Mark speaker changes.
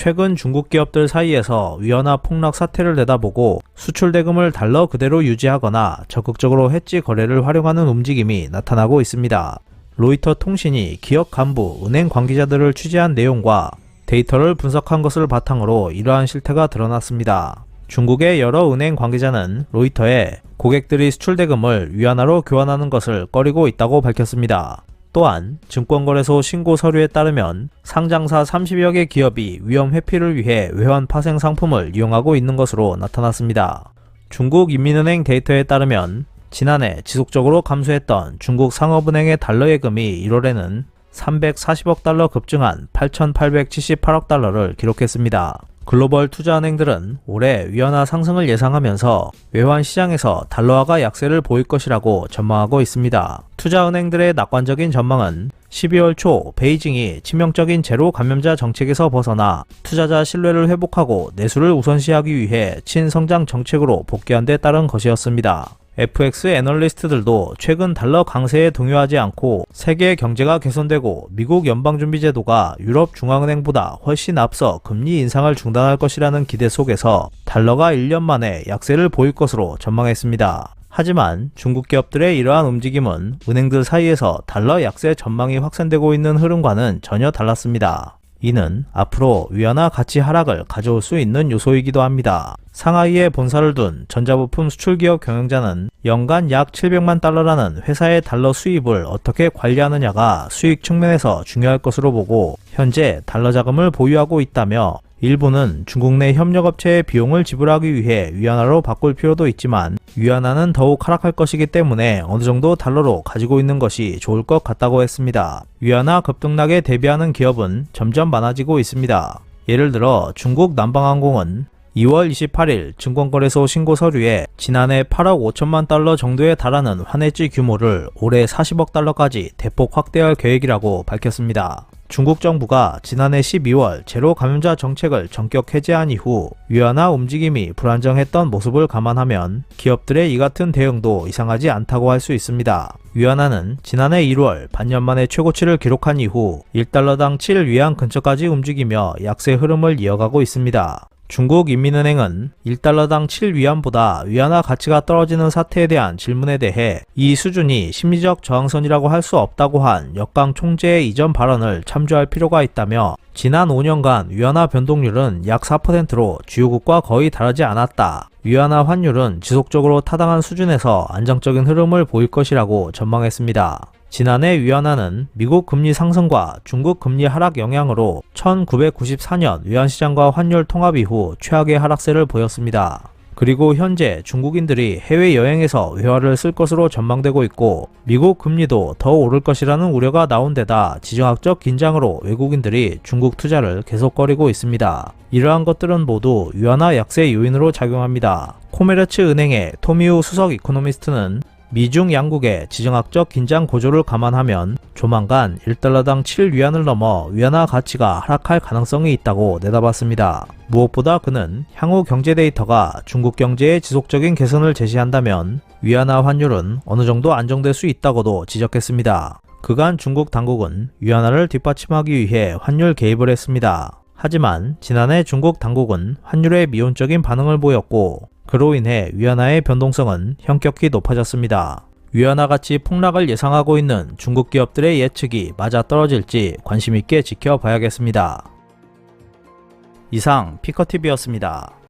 Speaker 1: 최근 중국 기업들 사이에서 위안화 폭락 사태를 내다보고 수출 대금을 달러 그대로 유지하거나 적극적으로 해지 거래를 활용하는 움직임이 나타나고 있습니다. 로이터 통신이 기업 간부, 은행 관계자들을 취재한 내용과 데이터를 분석한 것을 바탕으로 이러한 실태가 드러났습니다. 중국의 여러 은행 관계자는 로이터에 고객들이 수출 대금을 위안화로 교환하는 것을 꺼리고 있다고 밝혔습니다. 또한 증권거래소 신고 서류에 따르면 상장사 30여 개 기업이 위험 회피를 위해 외환 파생 상품을 이용하고 있는 것으로 나타났습니다. 중국인민은행 데이터에 따르면 지난해 지속적으로 감소했던 중국 상업은행의 달러 예금이 1월에는 340억 달러 급증한 8,878억 달러를 기록했습니다. 글로벌 투자은행들은 올해 위안화 상승을 예상하면서 외환 시장에서 달러화가 약세를 보일 것이라고 전망하고 있습니다. 투자은행들의 낙관적인 전망은 12월 초 베이징이 치명적인 제로 감염자 정책에서 벗어나 투자자 신뢰를 회복하고 내수를 우선시하기 위해 친성장 정책으로 복귀한 데 따른 것이었습니다. FX 애널리스트들도 최근 달러 강세에 동요하지 않고 세계 경제가 개선되고 미국 연방준비제도가 유럽 중앙은행보다 훨씬 앞서 금리 인상을 중단할 것이라는 기대 속에서 달러가 1년 만에 약세를 보일 것으로 전망했습니다. 하지만 중국 기업들의 이러한 움직임은 은행들 사이에서 달러 약세 전망이 확산되고 있는 흐름과는 전혀 달랐습니다. 이는 앞으로 위안화 가치 하락을 가져올 수 있는 요소이기도 합니다. 상하이에 본사를 둔 전자부품 수출기업 경영자는 연간 약 700만 달러라는 회사의 달러 수입을 어떻게 관리하느냐가 수익 측면에서 중요할 것으로 보고 현재 달러 자금을 보유하고 있다며 일부는 중국 내 협력업체의 비용을 지불하기 위해 위안화로 바꿀 필요도 있지만 위안화는 더욱 하락할 것이기 때문에 어느 정도 달러로 가지고 있는 것이 좋을 것 같다고 했습니다. 위안화 급등락에 대비하는 기업은 점점 많아지고 있습니다. 예를 들어 중국 남방항공은 2월 28일 증권거래소 신고 서류에 지난해 8억 5천만 달러 정도에 달하는 환해지 규모를 올해 40억 달러까지 대폭 확대할 계획이라고 밝혔습니다. 중국 정부가 지난해 12월 제로 감염자 정책을 전격 해제한 이후 위안화 움직임이 불안정했던 모습을 감안하면 기업들의 이 같은 대응도 이상하지 않다고 할 수 있습니다. 위안화는 지난해 1월 반년 만에 최고치를 기록한 이후 1달러당 7위안 근처까지 움직이며 약세 흐름을 이어가고 있습니다. 중국인민은행은 1달러당 7위안보다 위안화 가치가 떨어지는 사태에 대한 질문에 대해 이 수준이 심리적 저항선이라고 할 수 없다고 한 역강 총재의 이전 발언을 참조할 필요가 있다며 지난 5년간 위안화 변동률은 약 4%로 주요국과 거의 다르지 않았다. 위안화 환율은 지속적으로 타당한 수준에서 안정적인 흐름을 보일 것이라고 전망했습니다. 지난해 위안화는 미국 금리 상승과 중국 금리 하락 영향으로 1994년 외환시장과 환율 통합 이후 최악의 하락세를 보였습니다. 그리고 현재 중국인들이 해외여행에서 외화를 쓸 것으로 전망되고 있고 미국 금리도 더 오를 것이라는 우려가 나온 데다 지정학적 긴장으로 외국인들이 중국 투자를 계속거리고 있습니다. 이러한 것들은 모두 위안화 약세 요인으로 작용합니다. 코메르츠 은행의 토미우 수석 이코노미스트는 미중 양국의 지정학적 긴장 고조를 감안하면 조만간 1달러당 7위안을 넘어 위안화 가치가 하락할 가능성이 있다고 내다봤습니다. 무엇보다 그는 향후 경제 데이터가 중국 경제의 지속적인 개선을 제시한다면 위안화 환율은 어느 정도 안정될 수 있다고도 지적했습니다. 그간 중국 당국은 위안화를 뒷받침하기 위해 환율 개입을 했습니다. 하지만 지난해 중국 당국은 환율에 미온적인 반응을 보였고 그로 인해 위안화의 변동성은 현격히 높아졌습니다. 위안화 가치 폭락을 예상하고 있는 중국 기업들의 예측이 맞아떨어질지 관심있게 지켜봐야겠습니다. 이상 피커TV였습니다.